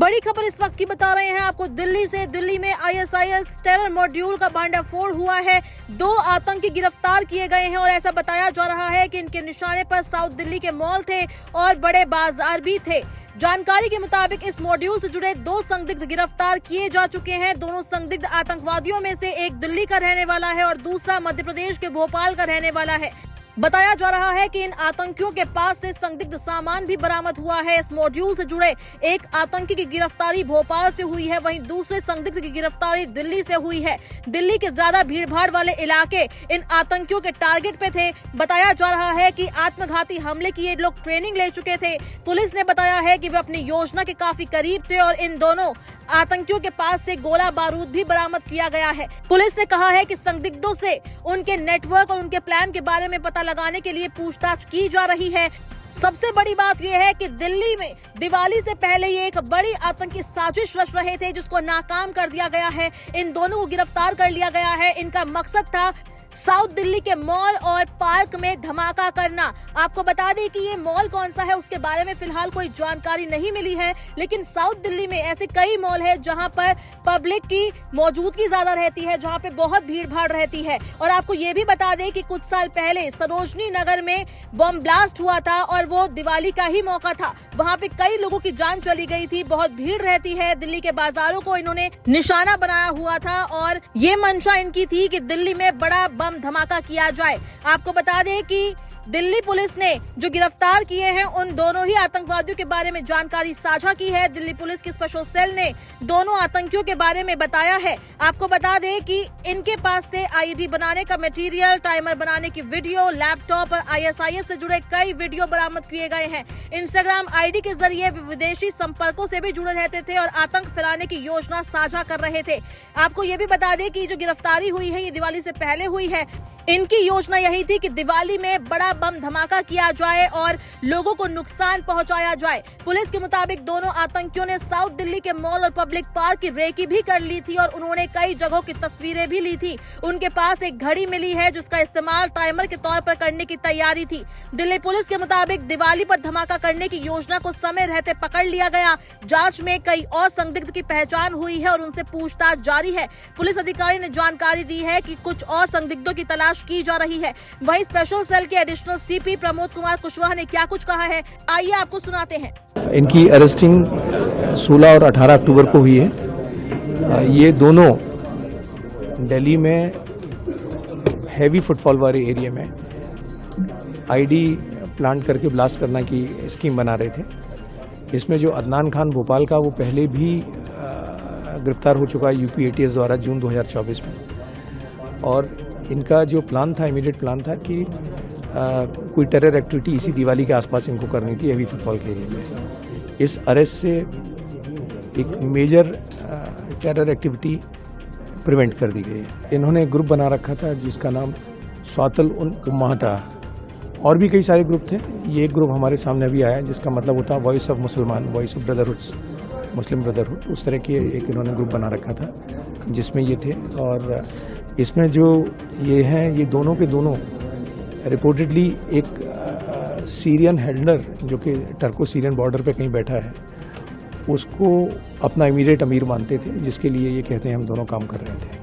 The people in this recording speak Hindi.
बड़ी खबर इस वक्त की बता रहे हैं आपको दिल्ली से। दिल्ली में ISIS टेरर मॉड्यूल का भांडाफोड़ हुआ है। 2 आतंकी गिरफ्तार किए गए हैं और ऐसा बताया जा रहा है कि इनके निशाने पर साउथ दिल्ली के मॉल थे और बड़े बाजार भी थे। जानकारी के मुताबिक इस मॉड्यूल से जुड़े 2 संदिग्ध गिरफ्तार किए जा चुके हैं। दोनों संदिग्ध आतंकवादियों में से एक दिल्ली का रहने वाला है और दूसरा मध्य प्रदेश के भोपाल का रहने वाला है। बताया जा रहा है कि इन आतंकियों के पास से संदिग्ध सामान भी बरामद हुआ है। इस मॉड्यूल से जुड़े एक आतंकी की गिरफ्तारी भोपाल से हुई है, वहीं दूसरे संदिग्ध की गिरफ्तारी दिल्ली से हुई है। दिल्ली के ज्यादा भीड़भाड़ वाले इलाके इन आतंकियों के टारगेट पे थे। बताया जा रहा है कि आत्मघाती हमले की ये लोग ट्रेनिंग ले चुके थे। पुलिस ने बताया है कि वे अपनी योजना के काफी करीब थे और इन दोनों आतंकियों के पास से गोला बारूद भी बरामद किया गया है। पुलिस ने कहा है कि संदिग्धों से उनके नेटवर्क और उनके प्लान के बारे में पता लगाने के लिए पूछताछ की जा रही है। सबसे बड़ी बात यह है कि दिल्ली में दिवाली से पहले ये एक बड़ी आतंकी साजिश रच रहे थे, जिसको नाकाम कर दिया गया है। इन दोनों को गिरफ्तार कर लिया गया है। इनका मकसद था साउथ दिल्ली के मॉल और पार्क में धमाका करना। आपको बता दें कि ये मॉल कौन सा है उसके बारे में फिलहाल कोई जानकारी नहीं मिली है, लेकिन साउथ दिल्ली में ऐसे कई मॉल है जहां पर पब्लिक की मौजूदगी ज्यादा रहती है, जहां पे बहुत भीड़ भाड़ रहती है। और आपको ये भी बता दें कि कुछ साल पहले सरोजनी नगर में बम ब्लास्ट हुआ था और वो दिवाली का ही मौका था। वहां पे कई लोगों की जान चली गई थी। बहुत भीड़ रहती है। दिल्ली के बाजारों को इन्होंने निशाना बनाया हुआ था और ये मंशा इनकी थी कि दिल्ली में बड़ा बम धमाका किया जाए। आपको बता दें कि दिल्ली पुलिस ने जो गिरफ्तार किए हैं उन दोनों ही आतंकवादियों के बारे में जानकारी साझा की है। दिल्ली पुलिस के स्पेशल सेल ने दोनों आतंकियों के बारे में बताया है। आपको बता दें कि इनके पास से IED बनाने का मटेरियल, टाइमर बनाने की वीडियो, लैपटॉप और ISIS से जुड़े कई वीडियो बरामद किए गए हैं। इंस्टाग्राम ID के जरिए विदेशी संपर्कों से भी जुड़े रहते थे और आतंक फैलाने की योजना साझा कर रहे थे। आपको ये भी बता दें कि जो गिरफ्तारी हुई है ये दिवाली से पहले हुई है। इनकी योजना यही थी कि दिवाली में बड़ा बम धमाका किया जाए और लोगों को नुकसान पहुंचाया जाए। पुलिस के मुताबिक दोनों आतंकियों ने साउथ दिल्ली के मॉल और पब्लिक पार्क की रेकी भी कर ली थी और उन्होंने कई जगहों की तस्वीरें भी ली थी। उनके पास एक घड़ी मिली है जिसका इस्तेमाल टाइमर के तौर पर करने की तैयारी थी। दिल्ली पुलिस के मुताबिक दिवाली पर धमाका करने की योजना को समय रहते पकड़ लिया गया। जांच में कई और संदिग्ध की पहचान हुई है और उनसे पूछताछ जारी है। पुलिस अधिकारी ने जानकारी दी है कि कुछ और संदिग्धों की तलाश की जा रही है। वहीं स्पेशल सेल के एडिशनल CP प्रमोद कुमार कुशवाहा ने क्या कुछ कहा है, आइए आपको सुनाते हैं। इनकी अरेस्टिंग 16 और 18 अक्टूबर को हुई है। ये दोनों दिल्ली में हैवी फुटफॉल वाले एरिया में ID प्लांट करके ब्लास्ट करना की स्कीम बना रहे थे। इसमें जो अदनान खान भोपाल का, वो पहले भी गिरफ्तार हो चुका है UP ATS द्वारा जून 2024 में। और इनका जो प्लान था, इमीडिएट प्लान था कि कोई टेरर एक्टिविटी इसी दिवाली के आसपास इनको करनी थी हैवी फुटफॉल के एरिया में। इस अरेस्ट से एक मेजर टेरर एक्टिविटी प्रिवेंट कर दी गई है। इन्होंने ग्रुप बना रखा था जिसका नाम स्वातल उम्मा था। और भी कई सारे ग्रुप थे। ये एक ग्रुप हमारे सामने अभी आया जिसका मतलब होता है वॉइस ऑफ मुसलमान, वॉइस ऑफ ब्रदरहुड्स, मुस्लिम ब्रदरहुड। उस तरह के एक इन्होंने ग्रुप बना रखा था जिसमें ये थे। और इसमें जो ये हैं, ये दोनों के दोनों रिपोर्टेडली एक सीरियन हैंडलर जो कि टर्को सीरियन बॉर्डर पे कहीं बैठा है, उसको अपना इमीडिएट अमीर मानते थे, जिसके लिए ये कहते हैं हम दोनों काम कर रहे थे।